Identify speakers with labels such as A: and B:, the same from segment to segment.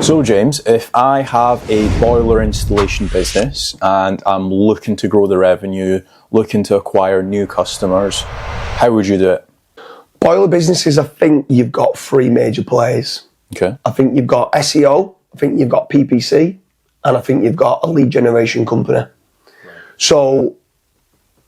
A: So James, if I have a boiler installation business and I'm looking to grow the revenue, looking to acquire new customers, how would you do it?
B: Boiler businesses, I think you've got three major players.
A: Okay.
B: I think you've got SEO, I think you've got PPC, and I think you've got a lead generation company. Right. So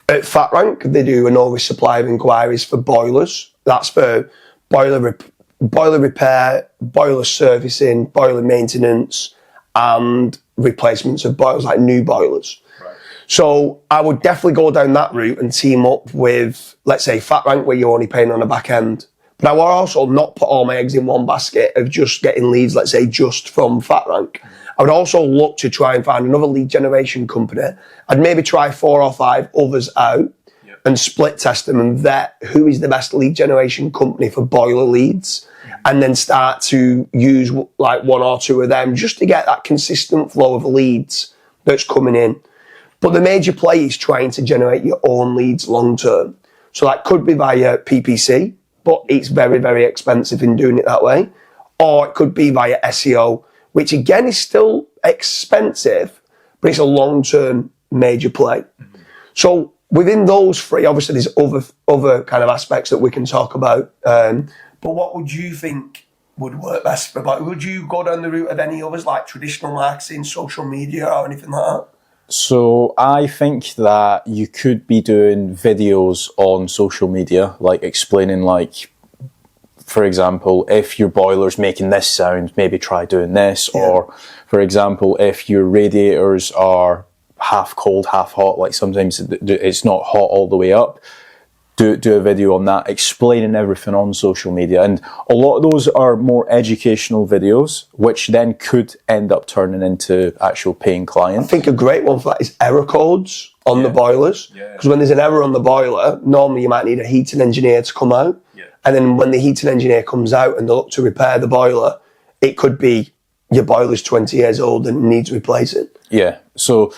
B: at FatRank, they do an oversupply of inquiries for boilers. That's for boiler repair, boiler servicing, boiler maintenance, and replacements of boilers, like new boilers. Right. So I would definitely go down that route and team up with, let's say, FatRank, where you're only paying on the back end. But I will also not put all my eggs in one basket of just getting leads, let's say, just from FatRank. I would also look to try and find another lead generation company. I'd maybe try 4 or 5 others out and split test them and vet who is the best lead generation company for boiler leads, and then start to use like 1 or 2 of them just to get that consistent flow of leads that's coming in. But the major play is trying to generate your own leads long term. So that could be via PPC, but it's very, very expensive in doing it that way. Or it could be via SEO, which again is still expensive, but it's a long-term major play. Mm-hmm. So within those 3, obviously there's other kind of aspects that we can talk about. But what would you think would work best for boilers? Would you go down the route of any others, like traditional marketing, social media, or anything like that?
A: So I think that you could be doing videos on social media, like explaining, like, for example, if your boiler's making this sound, maybe try doing this. Yeah. Or, for example, if your radiators are half cold, half hot, like sometimes it's not hot all the way up, do a video on that, explaining everything on social media. And a lot of those are more educational videos, which then could end up turning into actual paying clients. I
B: think a great one for that is error codes on the boilers. Because when there's an error on the boiler, normally you might need a heating engineer to come out. Yeah. And then when the heating engineer comes out and they look to repair the boiler, it could be your boiler's 20 years old and needs replacing.
A: Yeah. So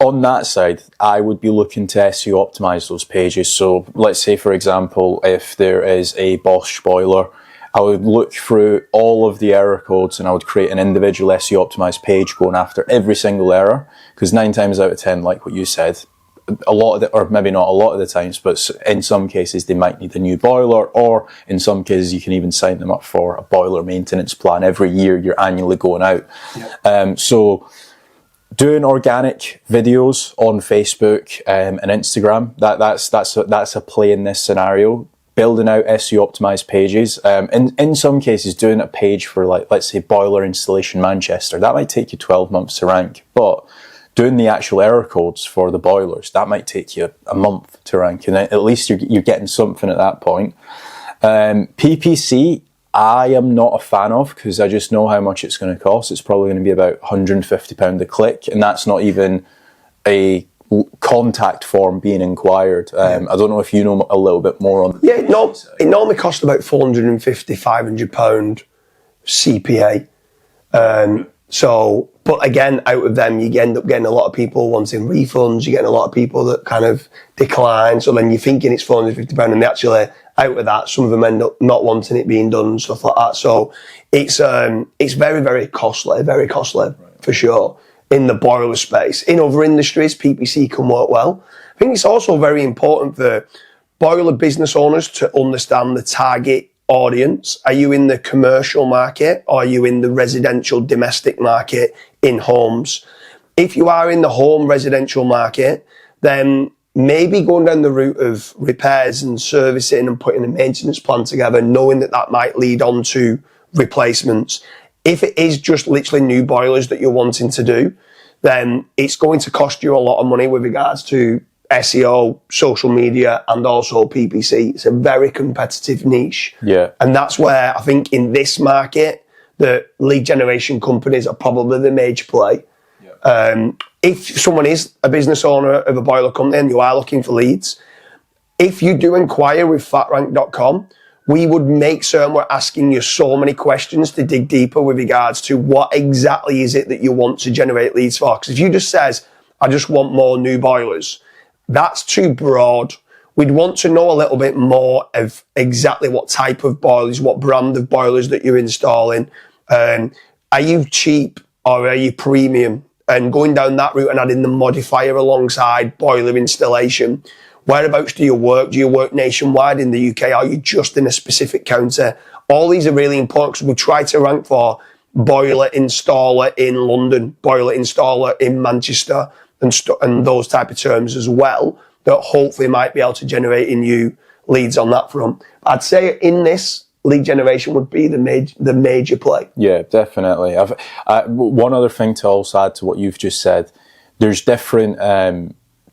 A: on that side, I would be looking to SEO optimize those pages. So let's say, for example, if there is a Bosch boiler, I would look through all of the error codes and I would create an individual SEO optimized page going after every single error. Because 9 times out of 10, like what you said, a lot of the, or maybe not a lot of the times, but in some cases they might need a new boiler, or in some cases you can even sign them up for a boiler maintenance plan. Every year you're annually going out. Yeah. So doing organic videos on Facebook and Instagram, that's a play in this scenario. Building out SEO optimized pages. In some cases, doing a page for, like, let's say Boiler Installation Manchester, that might take you 12 months to rank. But doing the actual error codes for the boilers, that might take you a month to rank, and at least you're getting something at that point. PPC, I am not a fan of, because I just know how much it's going to cost. It's probably going to be about £150 a click, and that's not even a contact form being inquired. I don't know if you know a little bit more on.
B: Yeah, it normally costs about £450, £500 CPA. So, but again, out of them, you end up getting a lot of people wanting refunds. You're getting a lot of people that kind of decline. So then you're thinking it's £450, and they actually, out of that, some of them end up not wanting it being done and stuff like that. So it's very, very costly, for sure, in the boiler space. In other industries, PPC can work well. I think it's also very important for boiler business owners to understand the target audience. Are you in the commercial market, or are you in the residential domestic market in homes? If you are in the home residential market, then maybe going down the route of repairs and servicing and putting a maintenance plan together, knowing that that might lead on to replacements. If it is just literally new boilers that you're wanting to do, then it's going to cost you a lot of money with regards to SEO, social media, and also PPC. It's a very competitive niche.
A: Yeah.
B: And that's where I think in this market, the lead generation companies are probably the major play. Yeah. If someone is a business owner of a boiler company and you are looking for leads, if you do inquire with fatrank.com, we would make certain we're asking you so many questions to dig deeper with regards to what exactly is it that you want to generate leads for. Because if you just says, I just want more new boilers, that's too broad. We'd want to know a little bit more of exactly what type of boilers, what brand of boilers that you're installing. are you cheap or are you premium? And going down that route and adding the modifier alongside boiler installation. Whereabouts do you work? Do you work nationwide in the UK? Are you just in a specific county? All these are really important because we try to rank for boiler installer in London, boiler installer in Manchester, and those type of terms as well, that hopefully might be able to generate in you leads on that front. I'd say in this, lead generation would be the major play.
A: Yeah, definitely. One other thing to also add to what you've just said, there's different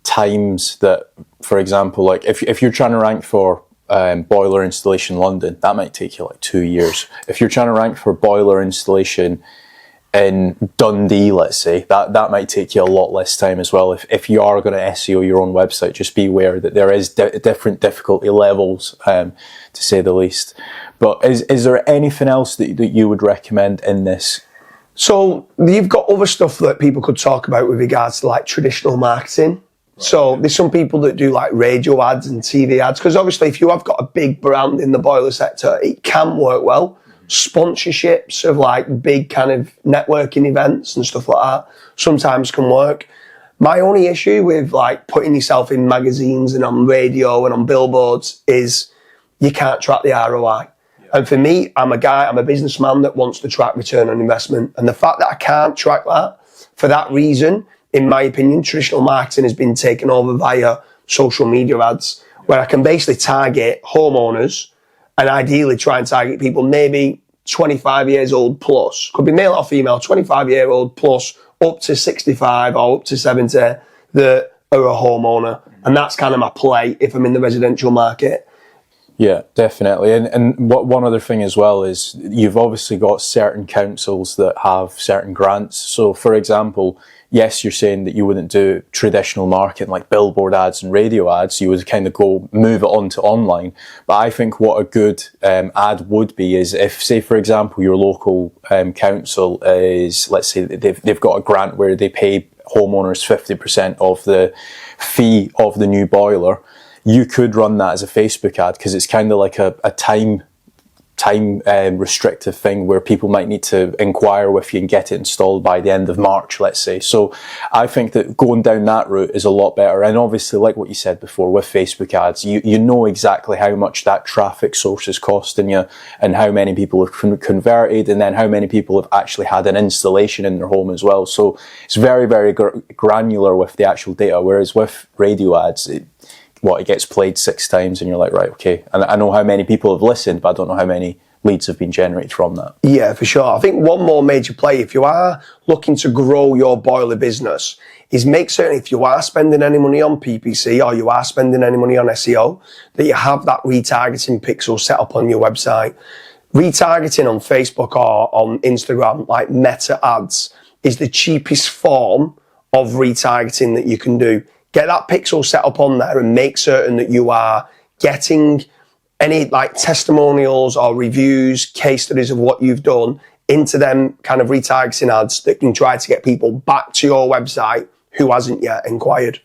A: times that, for example, like if you're trying to rank for boiler installation London, that might take you like 2 years. If you're trying to rank for boiler installation in Dundee, let's say, that might take you a lot less time as well. If you are going to SEO your own website, just be aware that there is different difficulty levels, to say the least. But is there anything else that you would recommend in this?
B: So you've got other stuff that people could talk about with regards to like traditional marketing. Right. So there's some people that do like radio ads and TV ads, because obviously if you have got a big brand in the boiler sector, it can work well. Sponsorships of like big kind of networking events and stuff like that sometimes can work. My only issue with like putting yourself in magazines and on radio and on billboards is you can't track the ROI. And for me, I'm a businessman that wants to track return on investment. And the fact that I can't track that, for that reason, in my opinion, traditional marketing has been taken over via social media ads, where I can basically target homeowners and ideally try and target people maybe 25 years old plus, could be male or female, 25-year-old plus up to 65 or up to 70 that are a homeowner. And that's kind of my play if I'm in the residential market.
A: Yeah, definitely. And one other thing as well is you've obviously got certain councils that have certain grants. So, for example, yes, you're saying that you wouldn't do traditional marketing like billboard ads and radio ads. You would kind of move it on to online. But I think what a good ad would be is if, say, for example, your local council is, let's say, they've got a grant where they pay homeowners 50% of the fee of the new boiler. You could run that as a Facebook ad because it's kind of like a time restrictive thing where people might need to inquire with you and get it installed by the end of March, let's say. So I think that going down that route is a lot better. And obviously, like what you said before, with Facebook ads, you know exactly how much that traffic source is costing you and how many people have converted and then how many people have actually had an installation in their home as well. So it's very, very granular with the actual data, whereas with radio ads, it gets played 6 times and you're like, right, okay. And I know how many people have listened, but I don't know how many leads have been generated from that. Yeah,
B: for sure. I think one more major play, if you are looking to grow your boiler business, is make certain if you are spending any money on PPC or you are spending any money on SEO, that you have that retargeting pixel set up on your website. Retargeting on Facebook or on Instagram, like meta ads, is the cheapest form of retargeting that you can do. Get that pixel set up on there and make certain that you are getting any like testimonials or reviews, case studies of what you've done into them kind of retargeting ads that can try to get people back to your website who hasn't yet inquired.